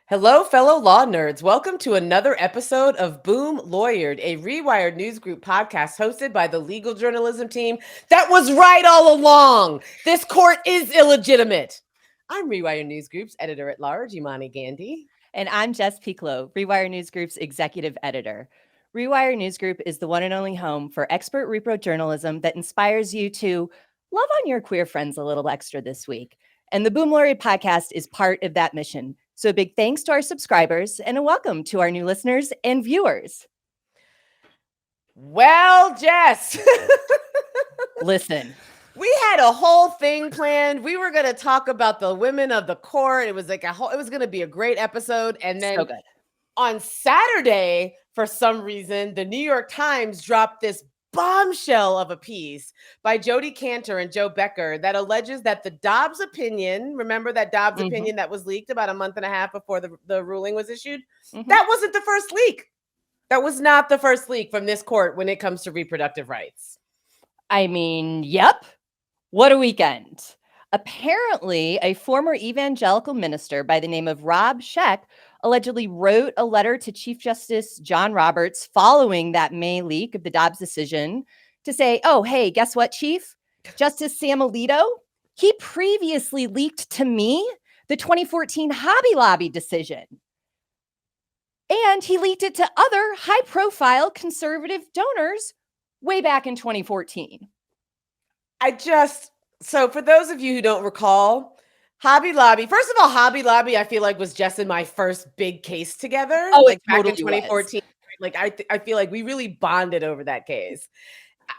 Hello, fellow law nerds. Welcome to another episode of Boom Lawyered, a Rewired News Group podcast hosted by the legal journalism team that was right all along. This court is illegitimate. I'm Rewired News Group's editor-at-large, Imani Gandhi. And I'm Jess Piccolo, Rewire News Group's executive editor. Rewire News Group is the one and only home for expert repro journalism that inspires you to love on your queer friends a little extra this week. And the Boom Lawyered podcast is part of that mission. So a big thanks to our subscribers and a welcome to our new listeners and viewers. Well, Jess. Listen. We had a whole thing planned. We were going to talk about the women of the court. It was like it was going to be a great episode. And then so good. On Saturday, for some reason, the New York Times dropped this bombshell of a piece by Jodi Kantor and Joe Becker that alleges that the Dobbs opinion, remember that Dobbs opinion that was leaked about a month and a half before the ruling was issued? That wasn't the first leak. That was not the first leak from this court when it comes to reproductive rights. I mean, yep. What a weekend. Apparently, a former evangelical minister by the name of Rob Scheck allegedly wrote a letter to Chief Justice John Roberts following that May leak of the Dobbs decision to say, oh, hey, guess what, Chief? Justice Samuel Alito, he previously leaked to me the 2014 Hobby Lobby decision. And he leaked it to other high-profile conservative donors way back in 2014. So for those of you who don't recall, Hobby Lobby, first of all, Hobby Lobby, I feel like was Jess and my first big case together. Oh, like back in 2014. Like I feel like we really bonded over that case.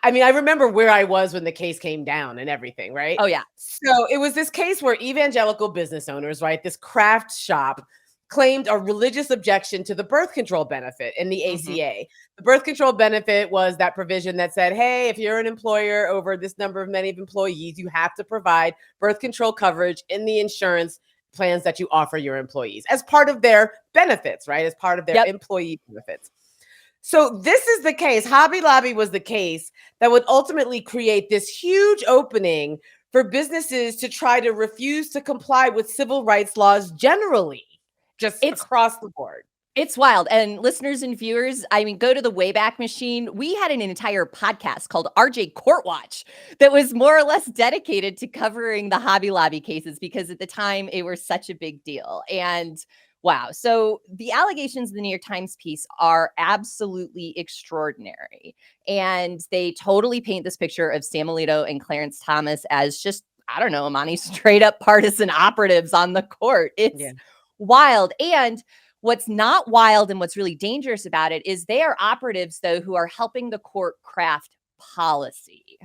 I mean, I remember where I was when the case came down and everything, right? Oh, yeah. So it was this case where evangelical business owners, right, this craft shop claimed a religious objection to the birth control benefit in the ACA. The birth control benefit was that provision that said, hey, if you're an employer over this number of many employees, you have to provide birth control coverage in the insurance plans that you offer your employees as part of their benefits, right? As part of their employee benefits. So this is the case. Hobby Lobby was the case that would ultimately create this huge opening for businesses to try to refuse to comply with civil rights laws generally. It's across the board. It's wild. And listeners and viewers, I mean, go to the Wayback Machine. We had an entire podcast called RJ Court Watch that was more or less dedicated to covering the Hobby Lobby cases because at the time it was such a big deal. And wow. So the allegations in the New York Times piece are absolutely extraordinary. And they totally paint this picture of Sam Alito and Clarence Thomas as just, I don't know, Imani, straight up partisan operatives on the court. It's wild. And what's not wild and what's really dangerous about it is they are operatives, though, who are helping the court craft policy.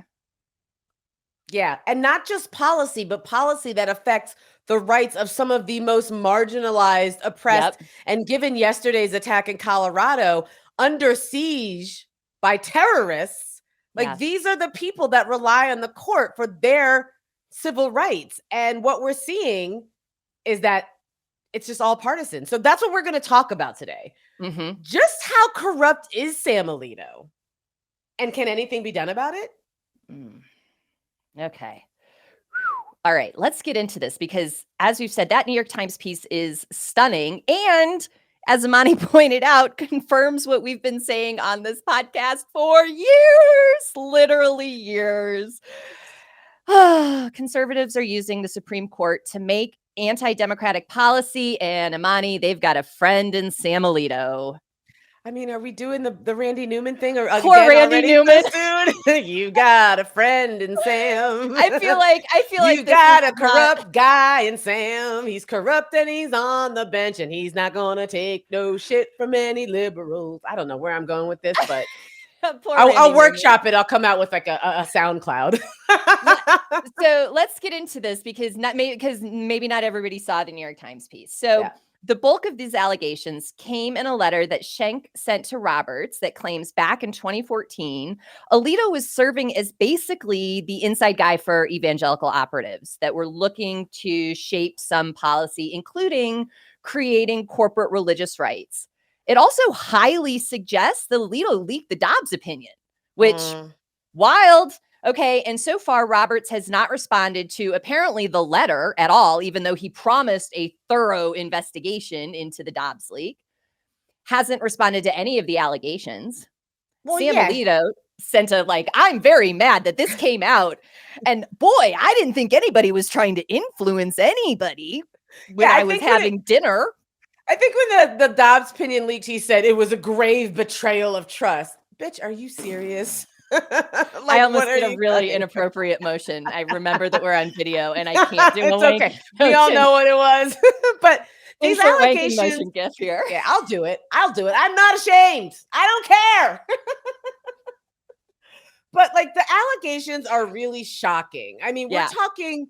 Yeah. And not just policy, but policy that affects the rights of some of the most marginalized, oppressed, and given yesterday's attack in Colorado, under siege by terrorists. Like these are the people that rely on the court for their civil rights. And what we're seeing is that it's just all partisan. So that's what we're going to talk about today. Just how corrupt is Sam Alito? And can anything be done about it? Okay. All right, let's get into this because as we've said, that New York Times piece is stunning. And as Imani pointed out, confirms what we've been saying on this podcast for years, literally years. Conservatives are using the Supreme Court to make anti-democratic policy, and Imani, they've got a friend in Sam Alito. I mean, are we doing the Randy Newman thing or poor Randy Newman? You got a friend in Sam. I feel like you got a corrupt guy in Sam. He's corrupt and he's on the bench and he's not gonna take no shit from any liberals. I don't know where I'm going with this, but I'll workshop it. I'll come out with like a SoundCloud. So let's get into this because maybe not everybody saw the New York Times piece. So the bulk of these allegations came in a letter that Schenck sent to Roberts that claims back in 2014, Alito was serving as basically the inside guy for evangelical operatives that were looking to shape some policy, including creating corporate religious rights. It also highly suggests that Alito leaked the Dobbs opinion, which wild. Okay, and so far, Roberts has not responded to apparently the letter at all, even though he promised a thorough investigation into the Dobbs leak. Hasn't responded to any of the allegations. Well, Sam yeah. Alito sent a I'm very mad that this came out. And boy, I didn't think anybody was trying to influence anybody when I was having dinner. I think when the Dobbs opinion leaked, he said it was a grave betrayal of trust. Bitch, are you serious? I almost did a really inappropriate motion. I remember that we're on video and I can't do it's okay. We all know what it was. But these allegations motion gif here. Yeah, I'll do it. I'm not ashamed. I don't care. But like the allegations are really shocking. I mean, we're talking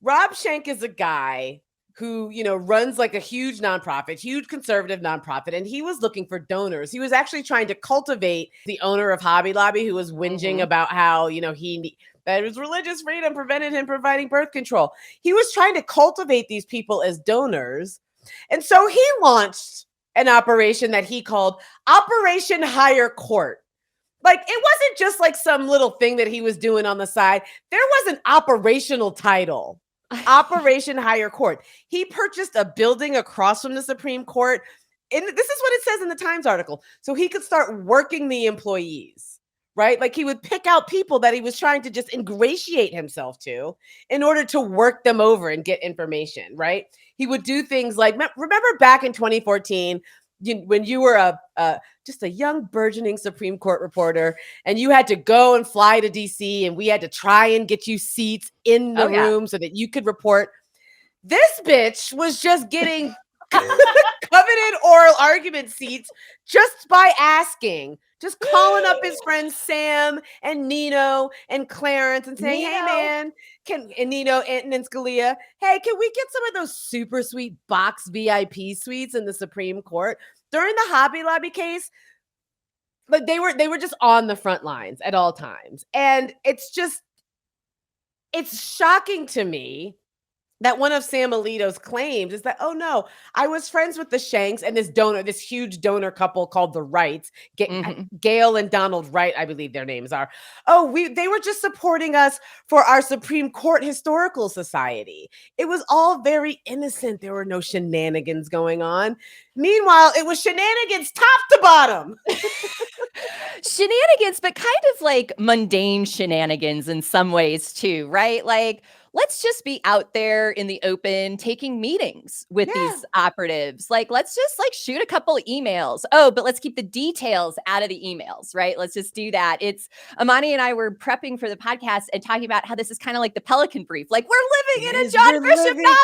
Rob Schenck is a guy who, runs like a huge nonprofit, huge conservative nonprofit, and he was looking for donors. He was actually trying to cultivate the owner of Hobby Lobby, who was whinging about how, that his religious freedom prevented him providing birth control. He was trying to cultivate these people as donors. And so he launched an operation that he called Operation Higher Court. Like, it wasn't just like some little thing that he was doing on the side. There was an operational title. Operation Higher Court. He purchased a building across from the Supreme Court. And this is what it says in the Times article. So he could start working the employees, right? Like he would pick out people that he was trying to just ingratiate himself to in order to work them over and get information, right? He would do things like, remember back in 2014, when you were just a young burgeoning Supreme Court reporter and you had to go and fly to DC and we had to try and get you seats in the room so that you could report. This bitch was just getting coveted oral argument seats just by asking, just calling up his friends Sam and Nino and Clarence and saying, hey man, and Nino and Scalia, hey, can we get some of those super sweet box VIP suites in the Supreme Court? During the Hobby Lobby case, like they were just on the front lines at all times. And it's shocking to me that one of Sam Alito's claims is that, oh no, I was friends with the Shanks and this huge donor couple called the Wrights, Gail and Donald Wright, I believe their names are. Oh, they were just supporting us for our Supreme Court Historical Society. It was all very innocent. There were no shenanigans going on. Meanwhile, it was shenanigans top to bottom. Shenanigans, but kind of like mundane shenanigans in some ways too, right? Like, let's just be out there in the open taking meetings with these operatives. Like, let's just shoot a couple of emails. Oh, but let's keep the details out of the emails, right? Let's just do that. It's Imani and I were prepping for the podcast and talking about how this is kind of like the Pelican Brief. Like, we're living in a John Grisham novel.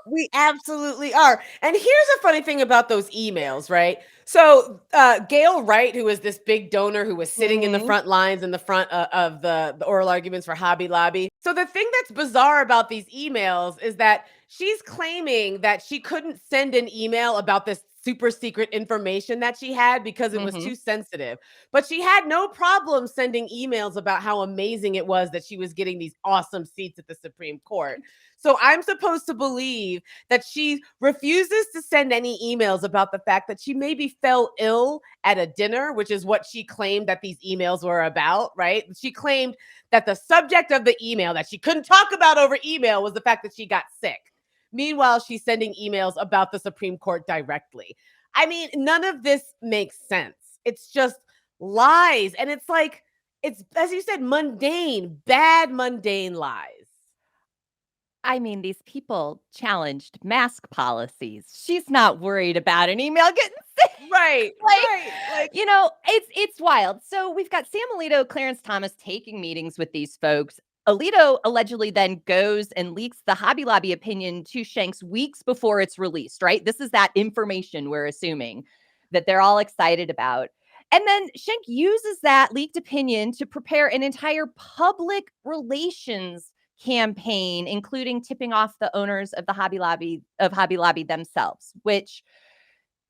We absolutely are. And here's a funny thing about those emails, right? So Gail Wright, who is this big donor who was sitting in the front lines in the front of the oral arguments for Hobby Lobby. So the thing that's bizarre about these emails is that she's claiming that she couldn't send an email about this super secret information that she had because it was too sensitive. But she had no problem sending emails about how amazing it was that she was getting these awesome seats at the Supreme Court. So I'm supposed to believe that she refuses to send any emails about the fact that she maybe fell ill at a dinner, which is what she claimed that these emails were about, right? She claimed that the subject of the email that she couldn't talk about over email was the fact that she got sick. Meanwhile, she's sending emails about the Supreme Court directly. I mean, none of this makes sense. It's just lies. And it's like, it's, as you said, mundane, bad, mundane lies. I mean, these people challenged mask policies. She's not worried about an email getting sick. Right. Like, it's wild. So we've got Sam Alito, Clarence Thomas taking meetings with these folks. Alito allegedly then goes and leaks the Hobby Lobby opinion to Shanks weeks before it's released, right? This is that information we're assuming that they're all excited about. And then Schenck uses that leaked opinion to prepare an entire public relations campaign, including tipping off the owners of the Hobby Lobby themselves, which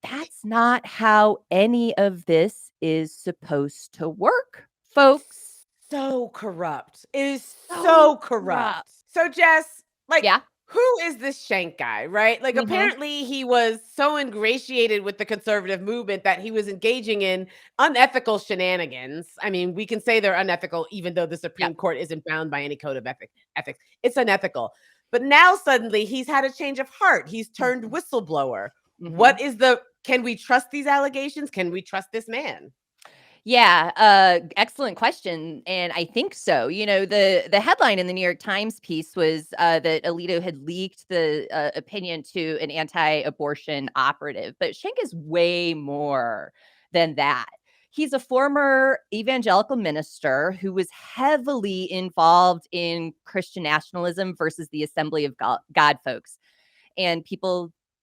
that's not how any of this is supposed to work, folks. So corrupt. It is so corrupt. So Jess, who is this Schenck guy, right? Like, Mhm. apparently he was so ingratiated with the conservative movement that he was engaging in unethical shenanigans. I mean, we can say they're unethical, even though the Yep. Supreme Court isn't bound by any code of ethics. It's unethical. But now suddenly he's had a change of heart. He's turned Mhm. whistleblower. Mhm. Can we trust these allegations? Can we trust this man? Yeah, excellent question, and I think so. The headline in the New York Times piece was that Alito had leaked the opinion to an anti-abortion operative, but Schenck is way more than that. He's a former evangelical minister who was heavily involved in Christian nationalism versus the Assembly of God folks. And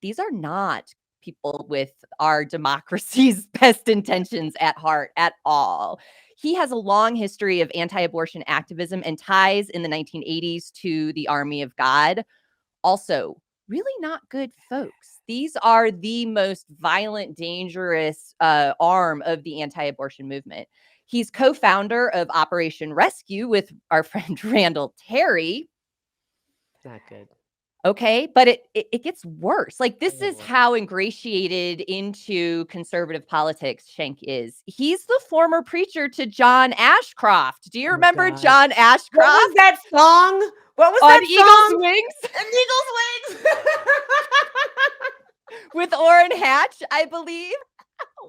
these are not people with our democracy's best intentions at heart at all. He has a long history of anti abortion activism and ties in the 1980s to the Army of God. Also, really not good folks. These are the most violent, dangerous arm of the anti abortion movement. He's co founder of Operation Rescue with our friend Randall Terry. Not good. Okay, but it gets worse. Like, this is Oh, how ingratiated into conservative politics Schenck is. He's the former preacher to John Ashcroft. Do you oh remember God. John What was Ashcroft that song? What was on that Eagle's song? Wings An Eagle's Wings. with Orrin Hatch, I believe?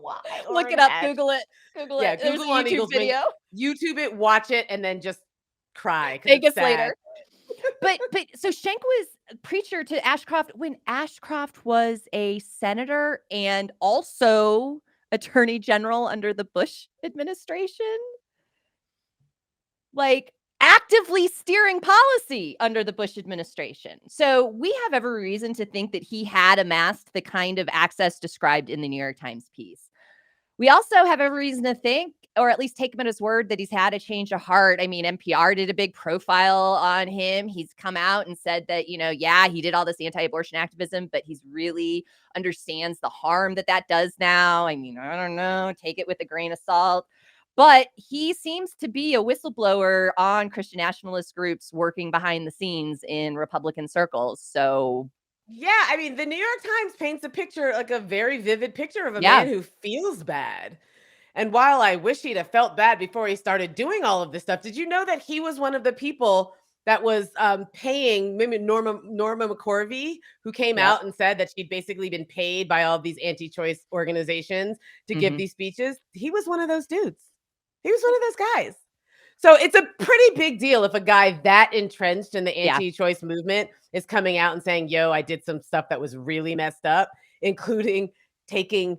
Why Look it Orrin up, Hatch? Google it. Google it. Yeah, There's a Google on YouTube Eagles Wings. video. YouTube it, watch it, and then just cry because Thank it's us sad. later. But so Schenck was a preacher to Ashcroft when Ashcroft was a senator and also attorney general under the Bush administration, like actively steering policy under the Bush administration. So we have every reason to think that he had amassed the kind of access described in the New York Times piece. We also have every reason to think, or at least take him at his word, that he's had a change of heart. I mean, NPR did a big profile on him. He's come out and said that, yeah, he did all this anti-abortion activism, but he's really understands the harm that does now. I mean, I don't know, take it with a grain of salt. But he seems to be a whistleblower on Christian nationalist groups working behind the scenes in Republican circles. So, Yeah, I mean, the New York Times paints a picture, like a very vivid picture of a yeah. man who feels bad. And while I wish he'd have felt bad before he started doing all of this stuff, did you know that he was one of the people that was paying Norma McCorvey, who came Yep. out and said that she'd basically been paid by all of these anti-choice organizations to give Mhm. these speeches? He was one of those dudes. He was one of those guys. So it's a pretty big deal if a guy that entrenched in the Yeah. anti-choice movement is coming out and saying, "Yo, I did some stuff that was really messed up," including taking,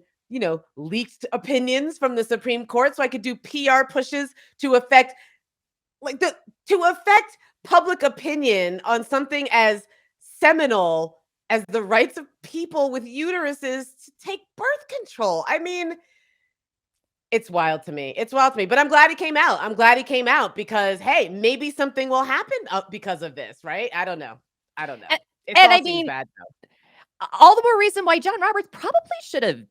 leaked opinions from the Supreme Court so I could do PR pushes to affect public opinion on something as seminal as the rights of people with uteruses to take birth control. I mean, it's wild to me. It's wild to me, but I'm glad he came out. I'm glad he came out because, hey, maybe something will happen because of this, right? I don't know. I don't know. And, It and all I seems mean, bad though. all the more reason why John Roberts probably should have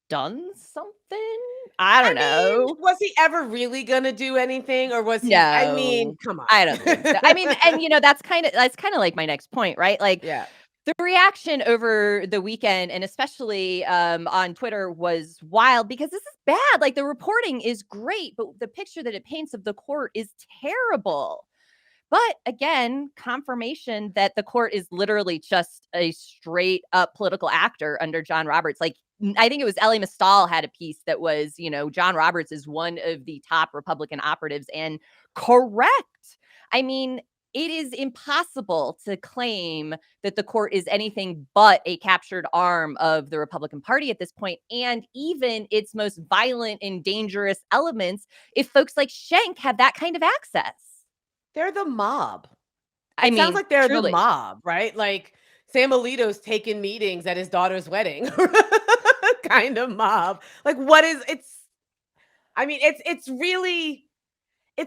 done something. I don't I mean, know. was he ever really gonna do anything or was he I mean, No, come on. I don't think so. I mean, and that's kind of like my next point, right? Like, Yeah. the reaction over the weekend and especially on Twitter was wild because this is bad. Like, the reporting is great, but the picture that it paints of the court is terrible. But again, confirmation that the court is literally just a straight up political actor under John Roberts. Like, I think it was Ellie Mistal had a piece that was, John Roberts is one of the top Republican operatives, and correct. I mean, it is impossible to claim that the court is anything but a captured arm of the Republican Party at this point, and even its most violent and dangerous elements, if folks like Schenck have that kind of access. They're the mob. I It sounds mean, like they're the truly. mob, right? Like Sam Alito's taking meetings at his daughter's wedding. Kind of mob. Like what is it's I mean, it's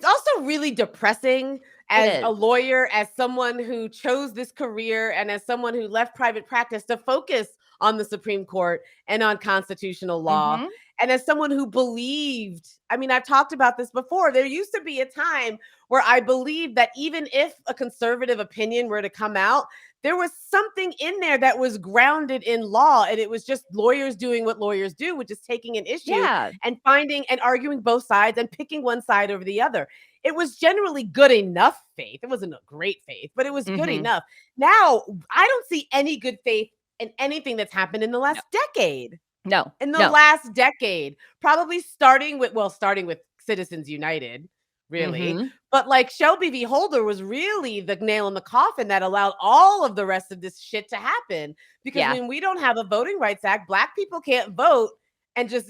also really depressing It as a is. lawyer, as someone who chose this career, and as someone who left private practice to focus on the Supreme Court and on constitutional law. Mhm. And as someone who believed, I mean, I've talked about this before. There used to be a time where I believed that even if a conservative opinion were to come out, there was something in there that was grounded in law, and it was just lawyers doing what lawyers do, which is taking an issue Yeah. and finding and arguing both sides and picking one side over the other. It was generally good enough faith. It wasn't a great faith, but it was good enough. Now, I don't see any good faith in anything that's happened in the last decade. No. In the last decade, probably starting with Citizens United, really. But like Shelby v. Holder was really the nail in the coffin that allowed all of the rest of this shit to happen. Because when we don't have a Voting Rights Act, Black people can't vote and just,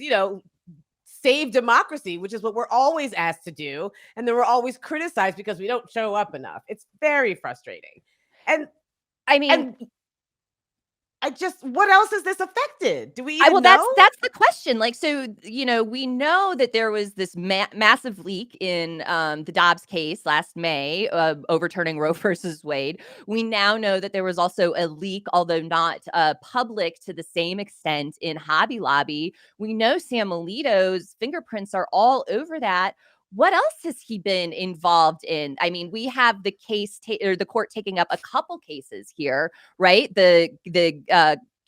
save democracy, which is what we're always asked to do. And then we're always criticized because we don't show up enough. It's very frustrating. And I mean, what else has this affected? Do we even know? That's the question. Like, so, we know that there was this massive leak in the Dobbs case last May, overturning Roe versus Wade. We now know that there was also a leak, although not public to the same extent, in Hobby Lobby. We know Sam Alito's fingerprints are all over that. What else has he been involved in? I mean, we have the case or the court taking up a couple cases here, right? The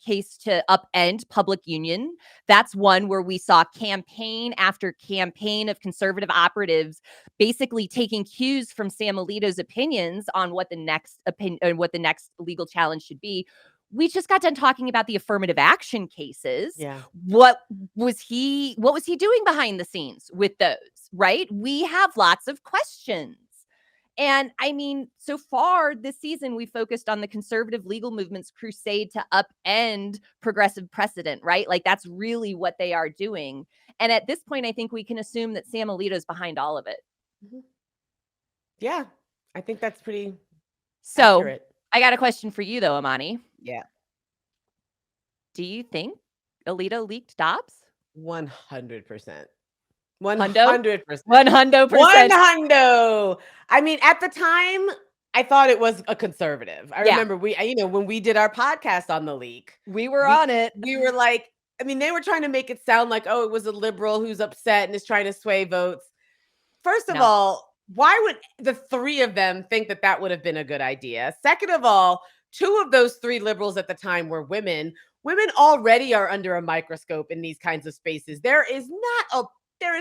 case to upend public union. That's one where we saw campaign after campaign of conservative operatives basically taking cues from Sam Alito's opinions on what the next legal challenge should be. We just got done talking about the affirmative action cases. Yeah. What was he doing behind the scenes with those, right? We have lots of questions. And I mean, so far this season, we focused on the conservative legal movement's crusade to upend progressive precedent, right? Like that's really what they are doing. And at this point, I think we can assume that Sam Alito's behind all of it. Yeah, I think that's pretty accurate. I got a question for you though, Imani. Yeah. Do you think Alito leaked Dobbs? 100%. 100%. 100%. I mean, at the time, I thought it was a conservative. I remember when we did our podcast on the leak, we were on it. We were like, I mean, they were trying to make it sound like, oh, it was a liberal who's upset and is trying to sway votes. First of all, why would the three of them think that would have been a good idea? Second of all, two of those three liberals at the time were women. Women already are under a microscope in these kinds of spaces. There is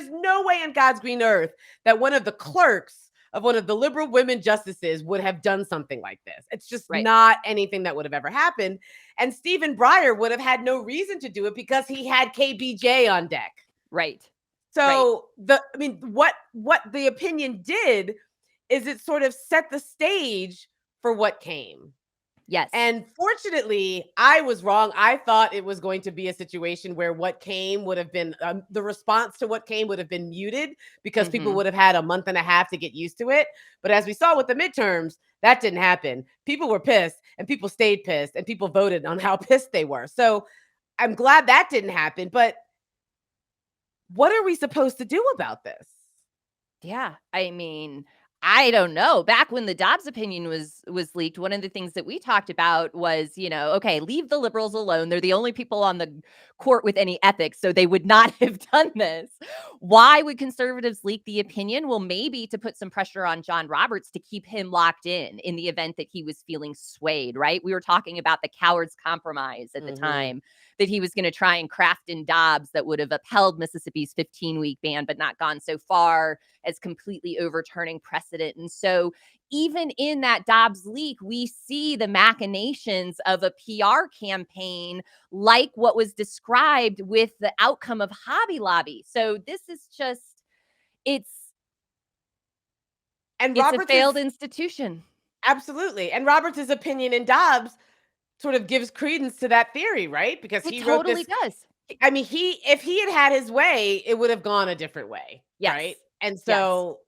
no way in God's green earth that one of the clerks of one of the liberal women justices would have done something like this. It's just not anything that would have ever happened. And Stephen Breyer would have had no reason to do it because he had KBJ on deck. Right. So what the opinion did is it sort of set the stage for what came. Yes. And fortunately, I was wrong. I thought it was going to be a situation where what came would have been the response to what came would have been muted because people would have had a month and a half to get used to it. But as we saw with the midterms, that didn't happen. People were pissed and people stayed pissed and people voted on how pissed they were. So I'm glad that didn't happen. But what are we supposed to do about this? Yeah, I mean, I don't know. Back when the Dobbs opinion was leaked, one of the things that we talked about was, okay, leave the liberals alone. They're the only people on the court with any ethics, so they would not have done this. Why would conservatives leak the opinion? Well, maybe to put some pressure on John Roberts to keep him locked in the event that he was feeling swayed, right? We were talking about the coward's compromise at the time, that he was going to try and craft in Dobbs that would have upheld Mississippi's 15-week ban, but not gone so far as completely overturning precedent. And so even in that Dobbs leak, we see the machinations of a PR campaign like what was described with the outcome of Hobby Lobby. So this is just, it's a failed institution. Absolutely. And Roberts' opinion in Dobbs sort of gives credence to that theory, right? Because he totally does. I mean, if he had had his way, it would have gone a different way, right? And so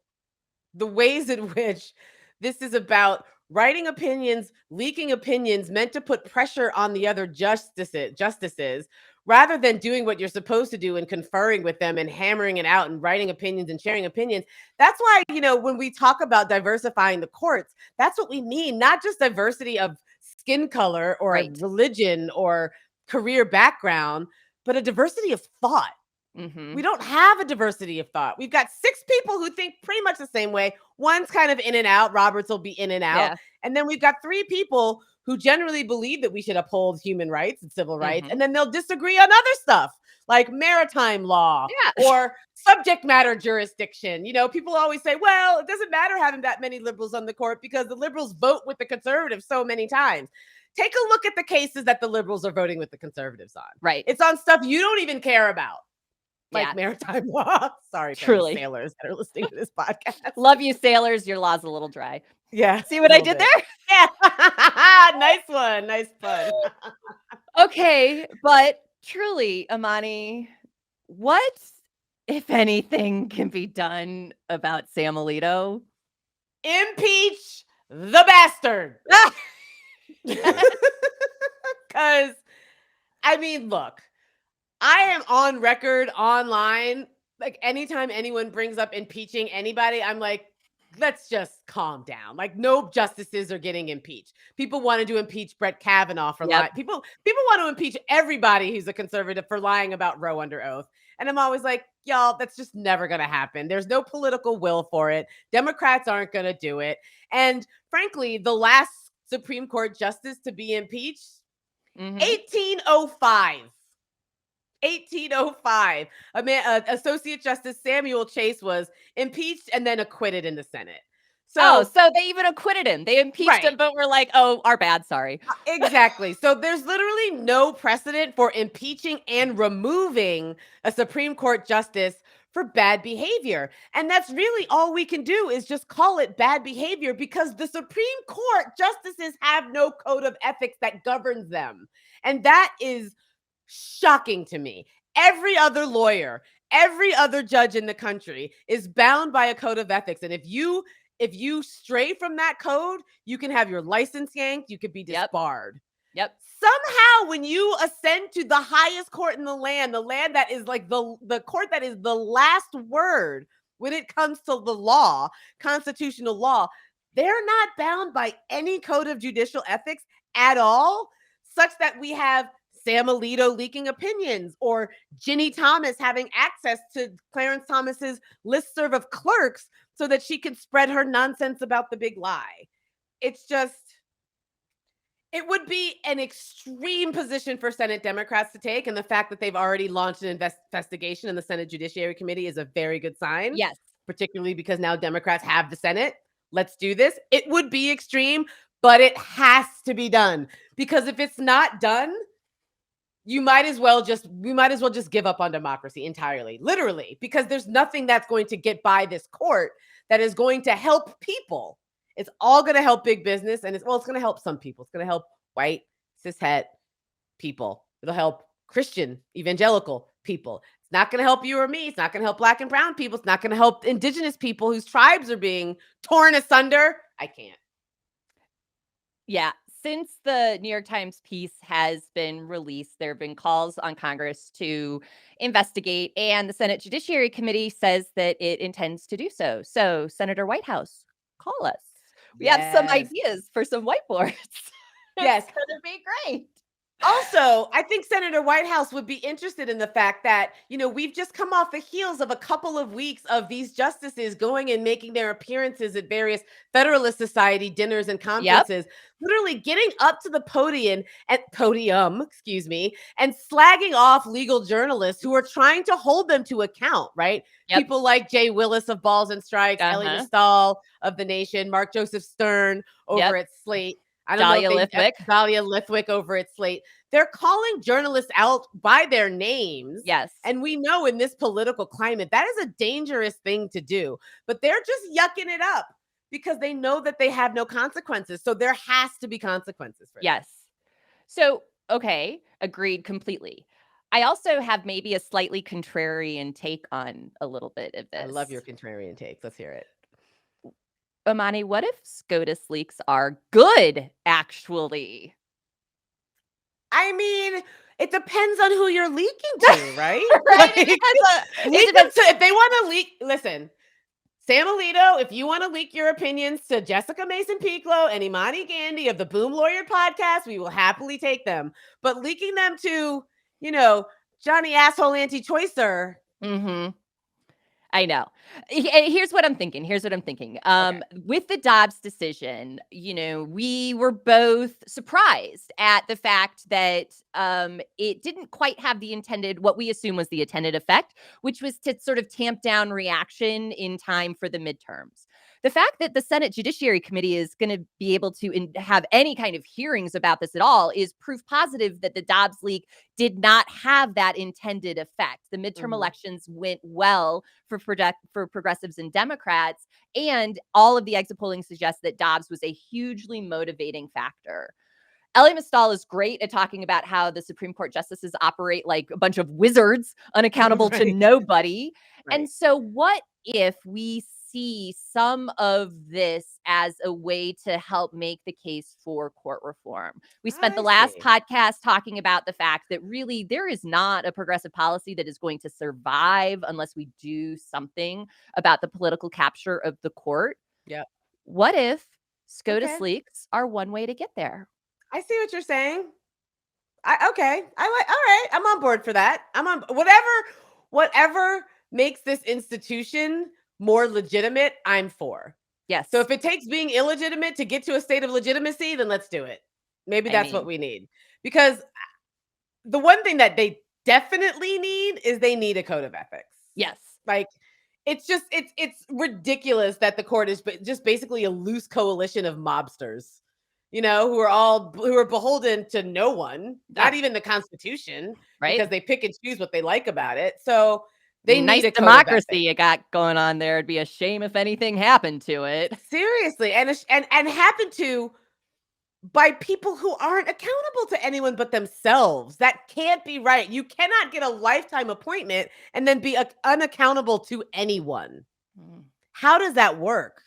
the ways in which this is about writing opinions, leaking opinions meant to put pressure on the other justices, rather than doing what you're supposed to do and conferring with them and hammering it out and writing opinions and sharing opinions. That's why, when we talk about diversifying the courts, that's what we mean, not just diversity of skin color or religion or career background, but a diversity of thought. We don't have a diversity of thought. We've got 6 people who think pretty much the same way. One's kind of in and out. Roberts will be in and out. And then we've got 3 people who generally believe that we should uphold human rights and civil rights, Mhm. and then they'll disagree on other stuff like maritime law Yeah. or subject matter jurisdiction. People always say, well, it doesn't matter having that many liberals on the court because the liberals vote with the conservatives so many times. Take a look at the cases that the liberals are voting with the conservatives on. Right. It's on stuff you don't even care about, like Yeah. maritime law. Sorry for Truly. any sailors that are listening to this podcast. Love you, sailors. Your law's a little dry. Yeah. See what I did there? Yeah. Nice one. Nice fun. Okay, but truly, Imani, what, if anything, can be done about Sam Alito? Impeach the bastard. Because, I mean, look, I am on record online. Like, anytime anyone brings up impeaching anybody, I'm like, let's just calm down. Like, no justices are getting impeached. People wanted to impeach Brett Kavanaugh for lying. People want to impeach everybody who's a conservative for lying about Roe under oath. And I'm always like, y'all, that's just never going to happen. There's no political will for it. Democrats aren't going to do it. And frankly, the last Supreme Court justice to be impeached, 1805. 1805. Associate Justice Samuel Chase was impeached and then acquitted in the Senate. So they even acquitted him. They impeached him, but we're like, oh, our bad, sorry. Exactly. So there's literally no precedent for impeaching and removing a Supreme Court justice for bad behavior. And that's really all we can do is just call it bad behavior because the Supreme Court justices have no code of ethics that governs them. And that is shocking to me. Every other lawyer, every other judge in the country is bound by a code of ethics. And if you stray from that code, you can have your license yanked, you could be disbarred. Yep. Somehow, when you ascend to the highest court in the land that is like the court that is the last word when it comes to the law, constitutional law, they're not bound by any code of judicial ethics at all, such that we have Sam Alito leaking opinions or Ginny Thomas having access to Clarence Thomas's listserv of clerks so that she can spread her nonsense about the big lie. It would be an extreme position for Senate Democrats to take. And the fact that they've already launched an investigation in the Senate Judiciary Committee is a very good sign. Yes. Particularly because now Democrats have the Senate. Let's do this. It would be extreme, but it has to be done. Because if it's not done, we might as well just give up on democracy entirely, literally, because there's nothing that's going to get by this court that is going to help people. It's all going to help big business, and it's going to help some people. It's going to help white, cishet people. It'll help Christian, evangelical people. It's not going to help you or me. It's not going to help Black and brown people. It's not going to help indigenous people whose tribes are being torn asunder. I can't. Yeah. Since the New York Times piece has been released, there have been calls on Congress to investigate, and the Senate Judiciary Committee says that it intends to do so. So, Senator Whitehouse, call us. We have some ideas for some whiteboards. Yes. It's going to be great. Also, I think Senator Whitehouse would be interested in the fact that, we've just come off the heels of a couple of weeks of these justices going and making their appearances at various Federalist Society dinners and conferences, literally getting up to the podium, and slagging off legal journalists who are trying to hold them to account, right? People like Jay Willis of Balls and Strikes, Ellie Stahl of The Nation, Mark Joseph Stern over at Slate. Dahlia Lithwick over at Slate. They're calling journalists out by their names. Yes. And we know in this political climate, that is a dangerous thing to do. But they're just yucking it up because they know that they have no consequences. So there has to be consequences for Yes. So, okay, agreed completely. I also have maybe a slightly contrarian take on a little bit of this. I love your contrarian take. Let's hear it. Imani, what if SCOTUS leaks are good, actually? I mean, it depends on who you're leaking to, right? Right? If they want to leak, listen, Sam Alito, if you want to leak your opinions to Jessica Mason-Piccolo and Imani Gandhi of the Boom Lawyer podcast, we will happily take them. But leaking them to, Johnny Asshole Anti-Choicer. I know. Here's what I'm thinking. Okay. With the Dobbs decision, we were both surprised at the fact that it didn't quite have what we assume was the intended effect, which was to sort of tamp down reaction in time for the midterms. The fact that the Senate Judiciary Committee is going to be able to have any kind of hearings about this at all is proof positive that the Dobbs leak did not have that intended effect. The midterm Mhm. elections went well for progressives and Democrats, and all of the exit polling suggests that Dobbs was a hugely motivating factor. Ellie Mistal is great at talking about how the Supreme Court justices operate like a bunch of wizards, unaccountable to Right. nobody. And Right. so, what if we see some of this as a way to help make the case for court reform? We spent the I last see. podcast talking about the fact that really there is not a progressive policy that is going to survive unless we do something about the political capture of the court. Yep. What if SCOTUS Okay. leaks are one way to get there? I see what you're saying. Okay. All right. I'm on board for that. I'm on whatever makes this institution more legitimate, I'm for. So Yes. if it takes being illegitimate to get to a state of legitimacy, then let's do it. Maybe I that's what mean, we need. Because the one thing that they definitely need is they need a code of ethics. yes. Like it's ridiculous that the court is just basically a loose coalition of mobsters, who are beholden to no one, Yeah, not even the Constitution, right? because they pick and choose what they like about it. So they Nice need a code of democracy ethics. you got going on there. It'd be a shame if anything happened to it. Seriously, and happen to by people who aren't accountable to anyone but themselves. That can't be right. You cannot get a lifetime appointment and then be unaccountable to anyone. Mm, How does that work?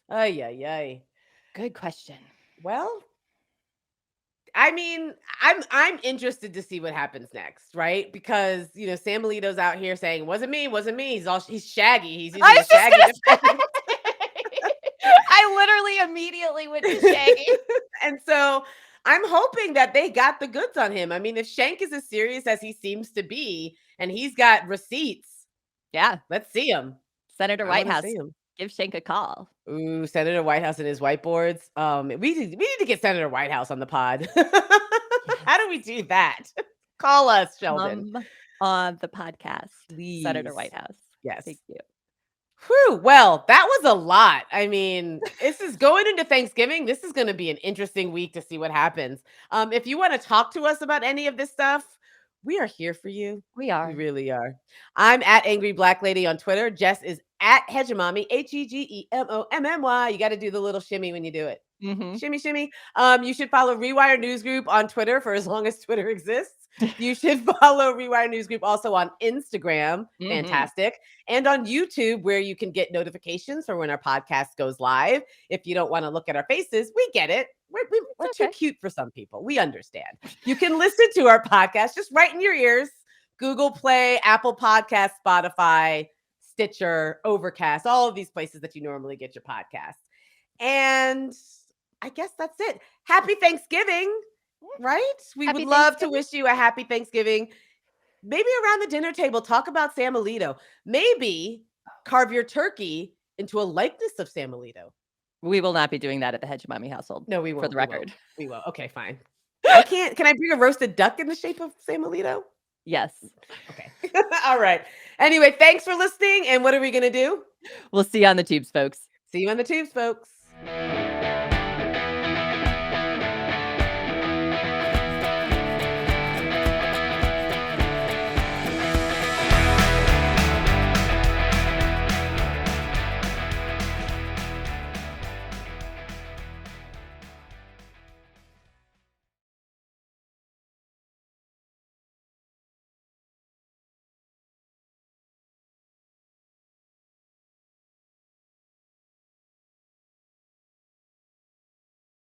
Ay, ay, ay. good question. Well, I mean, I'm interested to see what happens next, right? Because Sam Alito's out here saying, wasn't me. He's shaggy. He's I using a was just shaggy gonna defense. say. I literally immediately went to Shaggy. And so I'm hoping that they got the goods on him. I mean, if Shank is as serious as he seems to be, and he's got receipts, Yeah, let's see him. Senator I want to see Whitehouse, him. give Shank a call. Ooh, Senator Whitehouse and his whiteboards. We need to get Senator Whitehouse on the pod. How do we Yes. do that? Call us, Sheldon. Come on the podcast, Senator Please. Whitehouse. Yes. Thank you. Whew. Well, that was a lot. I mean, this is going into Thanksgiving. This is going to be an interesting week to see what happens. If you want to talk to us about any of this stuff, we are here for you. We We are. really are. I'm at Angry Black Lady on Twitter. Jess is at Hegemommy, HEGEMOMMY. You got to do the little shimmy when you do it. Hmm. Shimmy, shimmy. You should follow Rewire News Group on Twitter for as long as Twitter exists. You should follow Rewire News Group also on Instagram. Hmm. Fantastic. And on YouTube, where you can get notifications for when our podcast goes live. If you don't want to look at our faces, we get it. We're too Okay. cute for some people. We understand. You can listen to our podcast just right in your ears. Google Play, Apple Podcast, Spotify, Stitcher, Overcast, all of these places that you normally get your podcasts. And I guess that's it. Happy Thanksgiving, right? We would Happy love to Thanksgiving. wish you a happy Thanksgiving. Maybe around the dinner table, talk about Sam Alito. Maybe carve your turkey into a likeness of Sam Alito. We will not be doing that at the Hegemommy household. No, we For won't. the We won't. record. We won't. Okay, fine. Can I bring a roasted duck in the shape of Sam Alito? Yes. Okay. All right. Anyway, thanks for listening. And what are we going to do? We'll see you on the tubes, folks. See you on the tubes, folks.